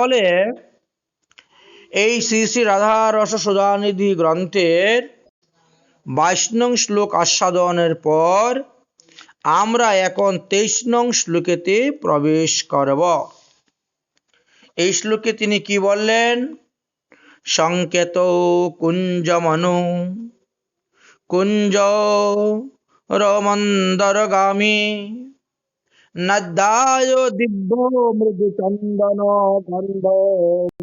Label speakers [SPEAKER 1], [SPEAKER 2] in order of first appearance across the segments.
[SPEAKER 1] তাহলে এই শ্রী শ্রী রাধা রস সুধানিধি গ্রন্থের 22 নং শ্লোক আস্বাদনের পর আমরা এখন 23 নং শ্লোকেতে প্রবেশ করব। এই শ্লোকে তিনি কি বললেন? সংকেত কুঞ্জমনু কুঞ্জ রমন্দরগামী নদ্দায় দিব্য মৃদু চন্দন গন্ধমালিনম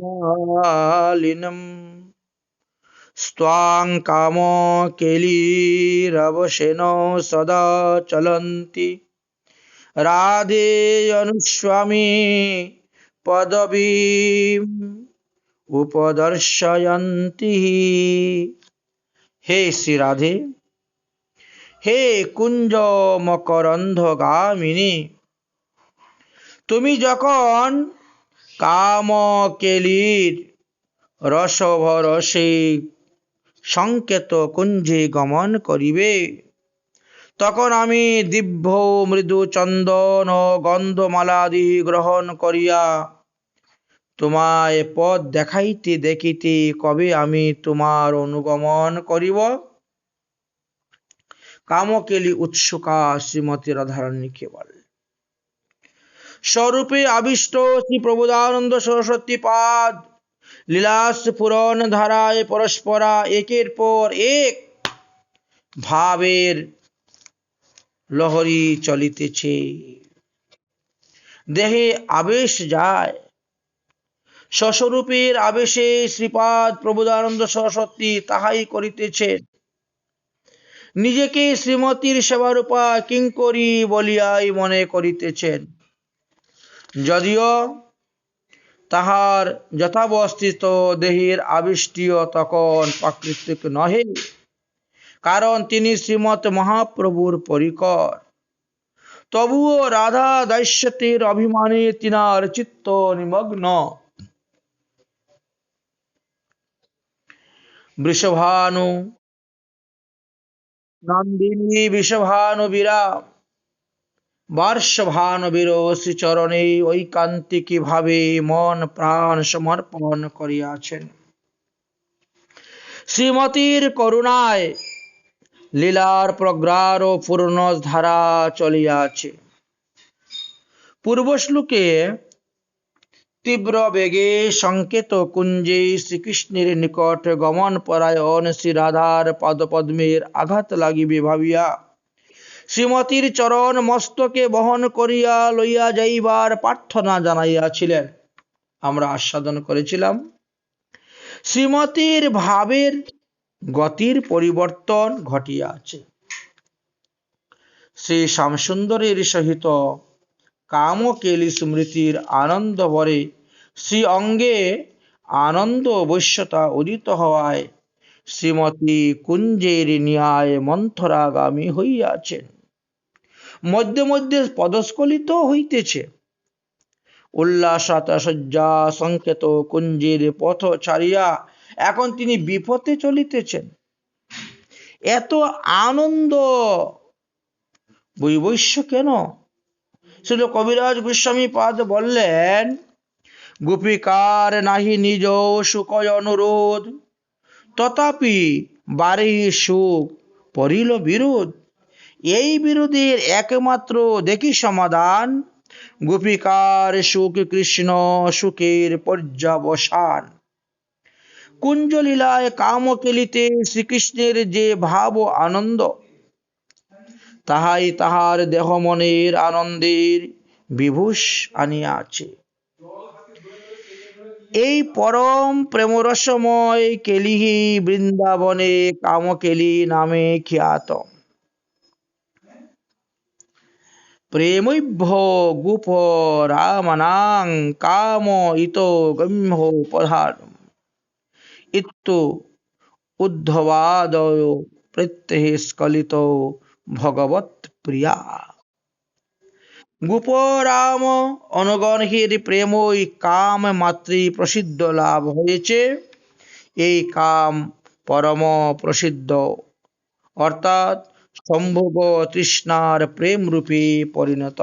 [SPEAKER 1] স্ত্বাং কাম কেলিরবশেন সদা চলন্তি রাধে অনুস্বামী পদবীম উপদর্শয়ন্তি। হে শ্রী রাধে, হে কুঞ্জ মকরন্ধগামিনী, তুমি যখন কামকেলির রসভরসে সংকেত কুঞ্জে গমন করিবে, তখন আমি দিব্য মৃদু চন্দন ও গন্ধমালাদি গ্রহণ করিয়া তোমায় পথ দেখাইতে দেখিতে কবে আমি তোমার অনুগমন করিব? কামকেলি উৎসুকা শ্রীমতী রাধারানীকে বলে। স্বরূপে আবিষ্ট শ্রী প্রবোধানন্দ সরস্বতী পাদ লীলাস পুরাণ ধারায় পরস্পরা একের পর এক ভাবের লহরী চলিতেছে। দেহে আবেশ যায়, স্বস্বরূপের আবেশে শ্রীপাদ প্রবোধানন্দ সরস্বতী তাহাই করিতেছেন। নিজেকে শ্রীমতীর সেবারূপা কিঙ্করী বলিয়াই মনে করিতেছেন, যদিও তাহার যথাবস্থিত দেহের আবিষ্টিও তখন প্রাকৃতিক নহে, কারণ তিনি শ্রীমৎ মহাপ্রভুর পরিকর। তবুও রাধা দাস্যতের অভিমানে তিনার চিত্ত নিমগ্ন। বৃষভানু নন্দিনী বৃষভানুবীরা বার্ষভানুবীর শ্রীচরণে ঐকান্তিকী ভাবে মন প্রাণ সমর্পণ করিয়াছেন। শ্রীমতীর করুণায় লীলার প্রগাঢ় পূর্ণ ধারা চলিয়াছে। পূর্ব শ্লোকে তীব্র বেগে সংকেত কুঞ্জে শ্রীকৃষ্ণের নিকট গমন পরায়ণ শ্রী রাধার পাদপদ্মের আঘাত লাগিবে ভাবিয়া শ্রীমতীর চরণ মস্তকে বহন করিয়া লইয়া যাইবার প্রার্থনা জানাইয়াছিলেন। আমরা আস্বাদন করেছিলাম শ্রীমতীর ভাবের গতির পরিবর্তন ঘটিয়াছে। শ্রী শ্যামসুন্দরের সহিত কামকেলি স্মৃতির আনন্দ ভরে শ্রী অঙ্গে আনন্দ বশ্যতা উদিত হওয়ায় শ্রীমতী কুঞ্জের ন্যায় মন্থরাগামী হইয়াছেন। মধ্যে মধ্যে পদস্খলিত হইতেছে। উল্লাসাতসজ্জা সংকেত কুঞ্জের পথ ছাড়িয়া এখন তিনি বিপথে চলিতেছেন। এত আনন্দ বৈবস্য কেন? শ্রীল কবিরাজ গোস্বামী পাদ বললেন, গোপিকার নাহি নিজ সুখয় অনুরোধ, তথাপি বারে সুখ পরিল বিরোধ। এই বিরোধের একমাত্র দেখি সমাধান, গোপিকার সুখ কৃষ্ণ সুখের পর্যবসান। কুঞ্জলীলায় কামকেলিতে শ্রীকৃষ্ণের যে ভাব আনন্দ, তাহাই তাহার দেহ মনের আনন্দের বিভূষ আনিয়াছে। এই পরম প্রেমরসময় কেলিহি বৃন্দাবনে কামকেলি নামে খ্যাত। প্রেমৈভ্য গোপ রামানাং কাম ইতো গম্য প্রধান ইত্তু উদ্ধবাদয় প্রত্যহ স্খলিত ভগবত প্রিয়া। গোপ রাম অনুগণের প্রেমই কাম মাতৃ প্রসিদ্ধ লাভ হয়েছে। এই কাম পরম প্রসিদ্ধ, অর্থাৎ সম্ভোগ তৃষ্ণার প্রেম রূপে পরিণত।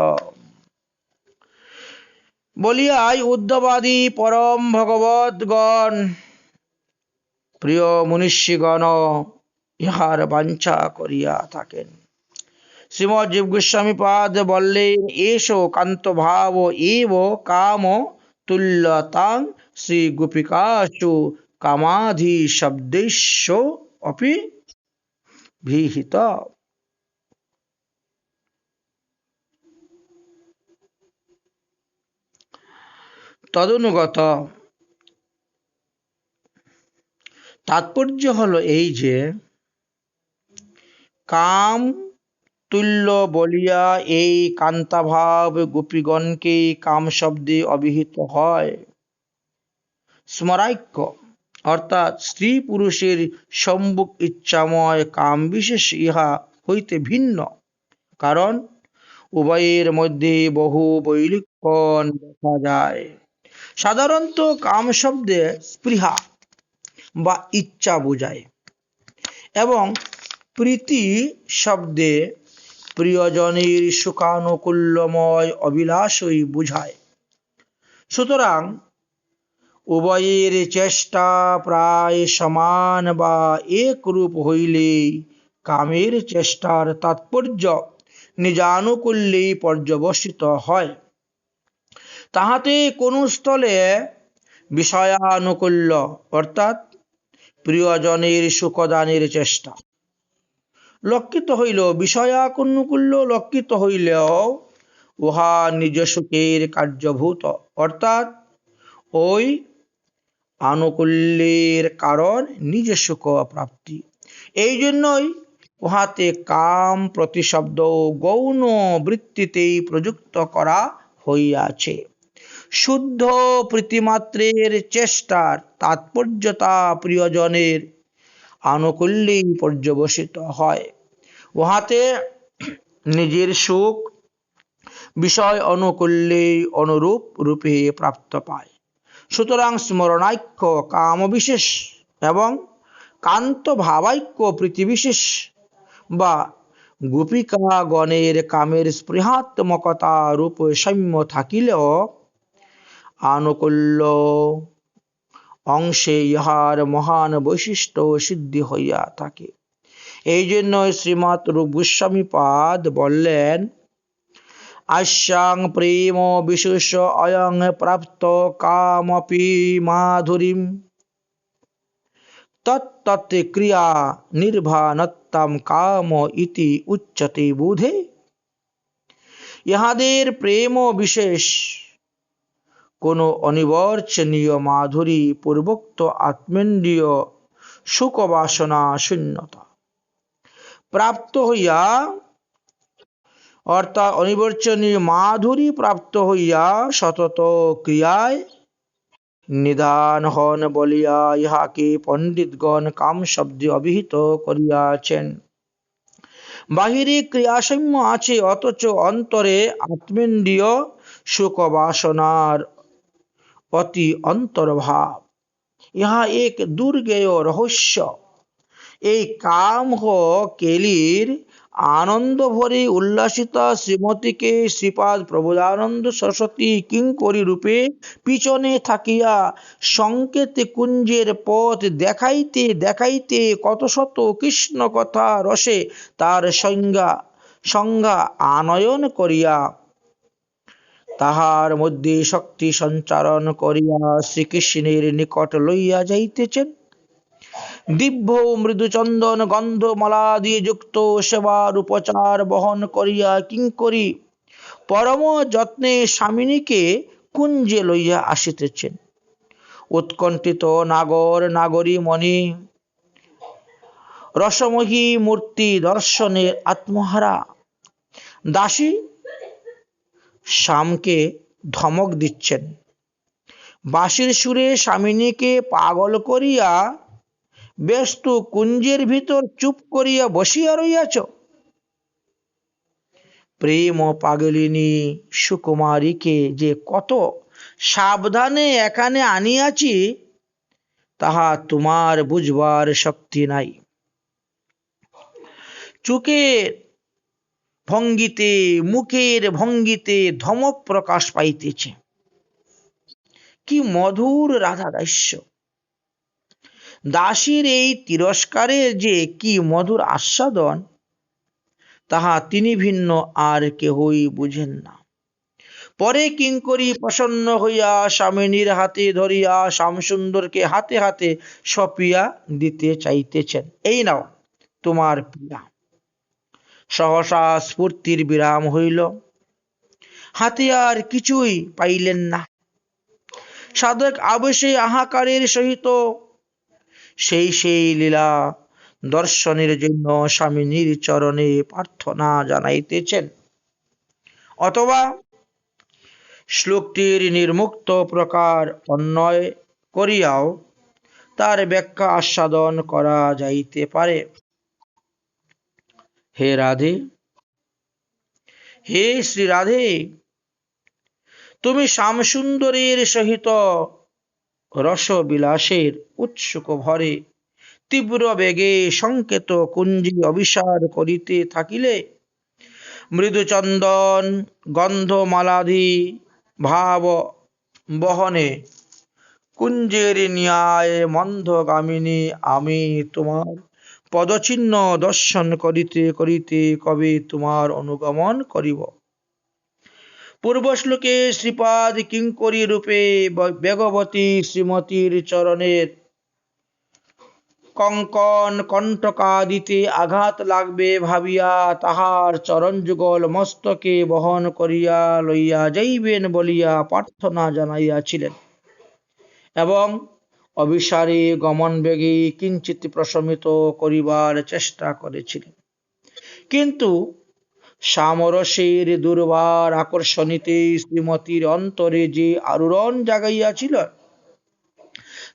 [SPEAKER 1] বলিয়াই উদ্ধবাদী পরম ভগবৎগণ প্রিয় মনীষীগণ ইহার বাঞ্ছা করিয়া থাকেন। শ্রীমৎ জীব গোস্বামী পাদ বললেন, এসো কান্ত ভাব এব কাম তুল্যতাং শ্রী গোপিকাসু কামাধি শব্দেশ অপি ভিহিত। তদনুগত তাৎপর্য হলো এই যে কাম তুল্য বলিয়া এই কান্তাভাব গোপীগণকে কাম শব্দে অভিহিত হয়। স্মরাইক্য অর্থাৎ স্ত্রী পুরুষের সম্মুখ ইচ্ছাময় কাম বিশেষ ইহা হইতে ভিন্ন, কারণ উভয়ের মধ্যে বহু বৈলক্ষণ দেখা যায়। সাধারণত কাম শব্দে স্পৃহা বা ইচ্ছা বোঝায় এবং প্রীতি শব্দে প্রিয়জনের সুখানুকূল্যময় অভিলাষই বোঝায়। সুতরাং উভয়ের চেষ্টা প্রায় সমান বা একরূপ হইলে কামের চেষ্টার তাৎপর্য নিজানুকূল্যে পর্যবসিত হয়। তাহাতে কোন স্থলে বিষয়ানুকূল্য অর্থাৎ প্রিয়জনের সুখদানের চেষ্টা লক্ষিত হইল, বিষয়ানুকূল্য লক্ষিত হইলেও উহা নিজ সুখের কার্যভূত, অর্থাৎ ওই আনুকূল্যের কারণ নিজ সুখ প্রাপ্তি। এই জন্যই উহাতে কাম প্রতিশব্দ গৌণ বৃত্তিতেই প্রযুক্ত করা হইয়াছে। শুদ্ধ প্রীতিমাত্রের চেষ্টার তাৎপর্যতা প্রিয়জনের আনুকূল্যেই পর্যবসিত হয়। উহাতে নিজের সুখ বিষয় অনুকূল্যেই অনুরূপ রূপে প্রাপ্ত পায়। সুতরাং স্মরণাখ্য কাম বিশেষ এবং কান্ত ভাবাখ্য প্রীতিবিশেষ বা গোপিকাগণের কামের স্পৃহাত্মকতা রূপ সাম্য থাকিলেও আনুকূল্য অংশে ইহার মহান বৈশিষ্ট্য সিদ্ধি হইয়া থাকে। এই জন্য শ্রীমৎ রূপ গোস্বামী পাদ বললেন, আস্যাং প্রেম বিশেষ অয়ং প্রাপ্ত কামপি মাধুরীম তত্তৎ ক্রিয়া নির্ভানত্তম কাম ইতি উচ্যতে বোধে। ইহাদের প্রেম বিশেষ কোন অনিবর্চনীয় মাধুরী পূর্বোক্ত আত্মেন্দ্রিয় সুখ বাসনা শূন্যতা প্রাপ্ত হইয়া, অর্থাৎ অনিবর্চনীয় মাধুরী প্রাপ্ত হইয়া সতত ক্রিয়ায় নিদান হন বলিয়া ইহাকে পণ্ডিতগণ কাম শব্দে অভিহিত করিয়াছেন। বাহিরে ক্রিয়াসাম্য আছে, অথচ অন্তরে আত্মেন্দ্রিয় সুখ বাসনার অতি অন্তর্ভাব, ইহা এক দুর্গেয় রহস্য। এই কাম কেলির আনন্দ ভরে উল্লাসিতা শ্রীমতীকে শ্রীপাদ প্রবোধানন্দ সরস্বতী কিঙ্করী রূপে পিছনে থাকিয়া সংকেত কুঞ্জের পথ দেখাইতে দেখাইতে কত শত কৃষ্ণ কথা রসে তার সংজ্ঞা আনয়ন করিয়া তাহার মধ্যে শক্তি সঞ্চারণ করিয়া শ্রীকৃষ্ণের নিকট লইয়া যাইতেছেন। দিব্য মৃদু চন্দন গন্ধ মালা দিয়ে যুক্ত সেবার উপচার বহন করিয়া কিঙ্করী পরম যত্নে স্বামিনীকে কুঞ্জে লইয়া আসিতেছেন। উৎকণ্ঠিত নাগর নাগরী মণি রসময়ী মূর্তি দর্শনে আত্মহারা দাসী শ্যামকে ধমক দিচ্ছেন, বাঁশির সুরে স্বামিনীকে পাগল করিয়া ব্যস্ত কুঞ্জের ভিতর চুপ করিয়া বসিয়া রইয়াছ। প্রেম পাগলিনী সুকুমারীকে যে কত সাবধানে এখানে আনিয়াছি তাহা তোমার বুঝবার শক্তি নাই। চোখের ভঙ্গিতে মুখের ভঙ্গিতে ধমক প্রকাশ পাইতেছে। কি মধুর রাধা দাস্য। দাসীর এই তিরস্কারের যে কি মধুর আস্বাদন, তাহা তিনি ভিন্ন আর কেহই বুঝেন না। পরে কিঙ্করী প্রসন্ন হইয়া স্বামিনীর হাতে ধরিয়া শ্যামসুন্দরকে হাতে হাতে সপিয়া দিতে চাইতেছেন, এই নাও তোমার পীড়া। সহসা স্ফূর্তির বিরাম হইল, হাতে আর কিছুই পাইলেন না। সাধক আবেশে আহাকারের সহিত সেই লীলা দর্শনের জন্য স্বামিনীর চরণে প্রার্থনা জানাইতেছেন। অথবা শ্লোকটির নির্মুক্ত প্রকার অন্বয় করিয়াও তার ব্যাখ্যা আস্বাদন করা যাইতে পারে। হে রাধে, হে শ্রী রাধে, তুমি শ্যামসুন্দরের সহিত রসবিলাসের উৎসুক ভরে তীব্র বেগে সংকেত কুঞ্জি অভিসার করিতে থাকিলে মৃদুচন্দন গন্ধমালাধি ভাব বহনে কুঞ্জের ন্যায় মন্দগামিনী আমি তোমার পদচিহ্ন দর্শন করিতে করিতে কবে তোমার অনুগমন করিব। পূর্ব শ্লোকে শ্রীপাদ কিঙ্করী রূপে বেগবতী শ্রীমতীর চরণের কঙ্কন কণ্টকাদিতে আঘাত লাগবে ভাবিয়া তাহার চরণযুগল মস্তকে বহন করিয়া লইয়া যাইবেন বলিয়া প্রার্থনা জানাইয়াছিলেন এবং অভিসারে গমন বেগে কিঞ্চিত প্রশমিত করিবার চেষ্টা করেছিলেন। কিন্তু সামরসের দুর্বার আকর্ষণীতে শ্রীমতীর অন্তরে যে আরুরণ জাগাইয়াছিল,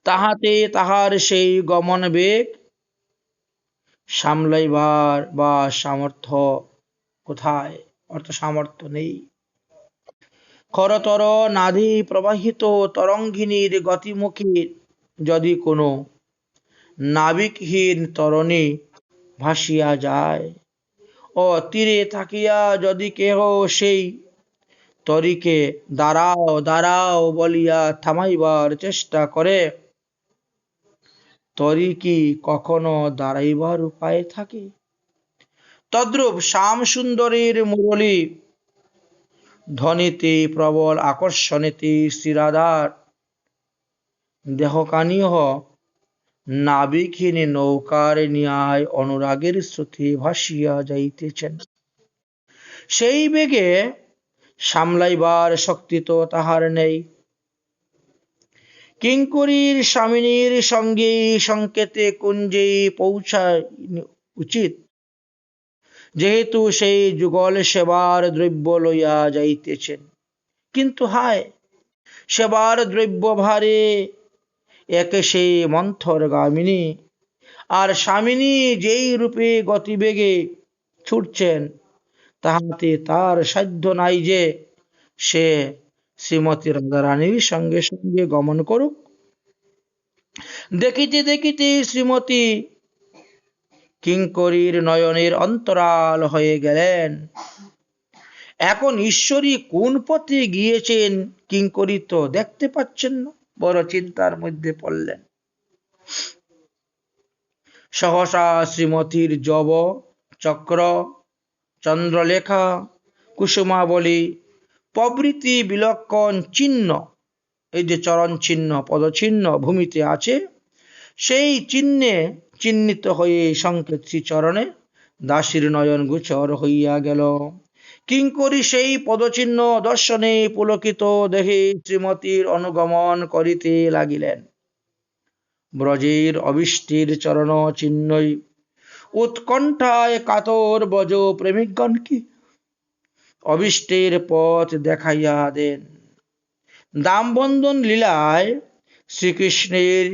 [SPEAKER 1] তাহাতে তাহার সেই গমন বেগ সামলাইবার বা সামর্থ্য কোথায়, অর্থ সামর্থ্য নেই। খরতর নাধি প্রবাহিত তরঙ্গিনীর গতিমুখী যদি কোনো নাবিকহীন তরণী ভাসিয়া যায় ও তীরে থাকিয়া যদি কেহ সেই তরীকে দাঁড়াও দাঁড়াও বলিয়া থামাইবার চেষ্টা করে, তরী কি কখনো দাঁড়াইবার উপায় থাকে? তদ্রূপ শ্যামসুন্দরের মুরলী ধ্বনিতে প্রবল আকর্ষণেতে শ্রীরাধার দেহকানীয় নাবিকহীন নৌকার ন্যায় অনুরাগের স্রোতে ভাসিয়া যাইতেছেন। সেই বেগে সামলাইবার শক্তি তো তাহার নেই। কিঙ্করীর স্বামিনীর সঙ্গে সংকেতে কুঞ্জে পৌঁছা উচিত, যেহেতু সেই যুগল সেবার দ্রব্য লইয়া যাইতেছেন। কিন্তু হায়, সেবার দ্রব্য ভারে একে সেই মন্থর গামিনী, আর স্বামিনী যেই রূপে গতিবেগে ছুটছেন তাহাতে তার সাধ্য নাই যে সে শ্রীমতী রাধারানীর সঙ্গে সঙ্গে গমন করুক। দেখিতে দেখিতে শ্রীমতী কিঙ্করীর নয়নের অন্তরাল হয়ে গেলেন। এখন ঈশ্বরী কোন পথে গিয়েছেন কিঙ্করী তো দেখতে পাচ্ছেন না, বড় চিন্তার মধ্যে পড়লেন। সহসা শ্রীমতীর যব চক্র চন্দ্রলেখা কুসুমাবলী প্রভৃতি বিলক্ষণ চিহ্ন, এই যে চরণ চিহ্ন পদচিহ্ন ভূমিতে আছে, সেই চিহ্নে চিহ্নিত হয়ে সংকেত শ্রীচরণে দাসীর নয়ন গোচর হইয়া গেল। কিঙ্করী সেই পদচিহ্ন দর্শনে পুলকিত দেহে শ্রীমতীর অনুগমন করিতে লাগিলেন। ব্রজের অবিষ্টের চরণ চিহ্নই উৎকণ্ঠায় কাতর বজ প্রেমিকগণকে অবিষ্টের পথ দেখাইয়া দেন। দামবন্ধন লীলায় শ্রীকৃষ্ণের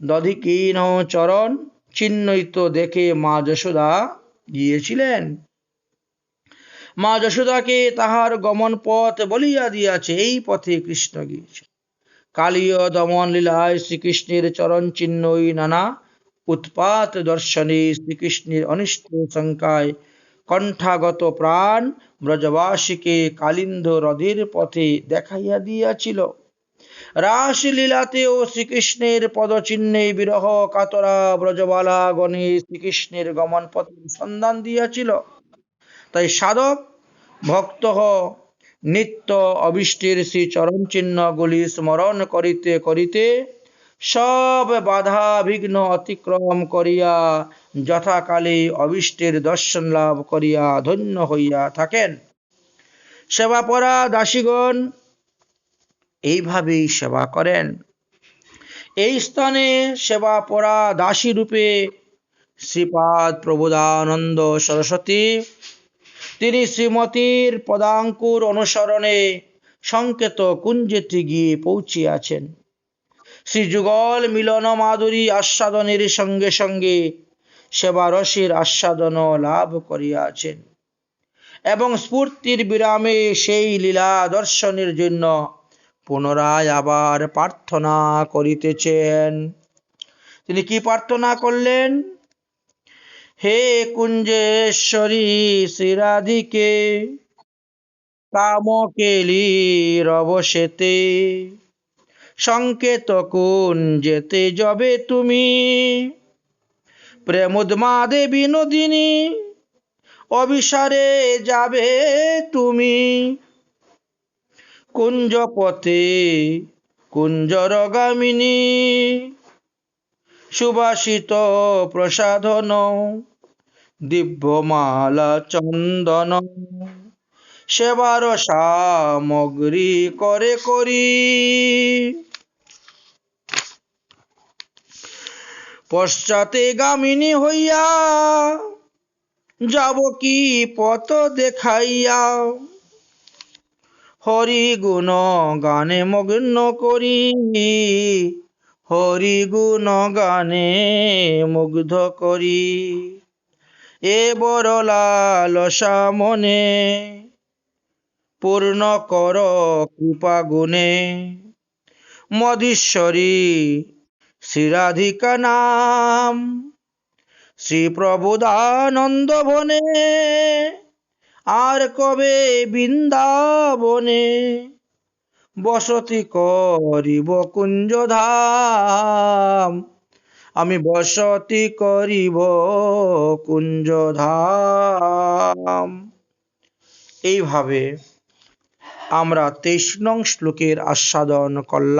[SPEAKER 1] দধিকীন চরণ চিহ্নিত দেখে মা যশোদা গিয়েছিলেন। মা যশোদাকে তাহার গমন পথ বলিয়া দিয়াছে, এই পথে কৃষ্ণ গিয়েছে। কালীয় দমন লীলায় শ্রীকৃষ্ণের চরণ চিহ্নই নানা উৎপাত দর্শনে শ্রীকৃষ্ণের অনিষ্ট শঙ্কায় কণ্ঠাগত প্রাণ ব্রজবাসীকে কালিন্ধ হ্রদের পথে দেখাইয়া দিয়াছিল। রাসলীলাতেও শ্রীকৃষ্ণের পদচিহ্নে বিরহ কাতরা ব্রজবালা গণে শ্রীকৃষ্ণের গমন পথের সন্ধান দিয়াছিল। তাই সাধক ভক্ত নিত্য অবিষ্টের শ্রী চরণ চিহ্নগুলি স্মরণ করিতে করিতে সব বাধা বিঘ্ন অতিক্রম করিয়া যথাকালে অবিষ্টের দর্শন লাভ করিয়া ধন্য হইয়া থাকেন। সেবাপরা দাসীগণ এইভাবেই সেবা করেন। এই স্থানে সেবাপরা দাসী রূপে শ্রীপাদ প্রবোধানন্দ সরস্বতী, তিনি শ্রীমতীর পদাঙ্কুর অনুসরণে সংকেত কুঞ্জেতে গিয়ে পৌঁছিয়াছেন। শ্রীযুগল মিলন মাধুরী আস্বাদনের সঙ্গে সঙ্গে সেবারসের আস্বাদন লাভ করিয়াছেন এবং স্ফূর্তির বিরামে সেই লীলা দর্শনের জন্য পুনরায় আবার প্রার্থনা করিতেছেন। তিনি কি প্রার্থনা করলেন? হে কুঞ্জেশ্বরী শ্রীরাধিকে কামকেলি রবশেতে, সংকেত কুঞ্জেতে যবে তুমি, প্রেমোদ্মাদে বিনোদিনী অভিসারে যাবে তুমি, কুঞ্জপথে কুঞ্জরগামিনী সুবাসিত প্রসাধন দিব্যমালা চন্দন সেবার সামগ্রী করে করি, পশ্চাতে গামিনী হইয়া যাব কি পথ দেখাইয়া, হরি গুণ গানে মগ্ন করি, হরি গুণ গানে মুগ্ধ করি, এ বড় লালসা মনে পূর্ণ কর কৃপা গুণে, মদীশ্বরী শ্রীরাধিকা নাম শ্রী প্রবোধানন্দ বনে, আর কবে বৃন্দাবনে বসতি করিব কুঞ্জধাম, আমি বসতি করিব কুঞ্জধাম। এইভাবে আমরা 23 নং শ্লোকের আস্বাদন করলাম।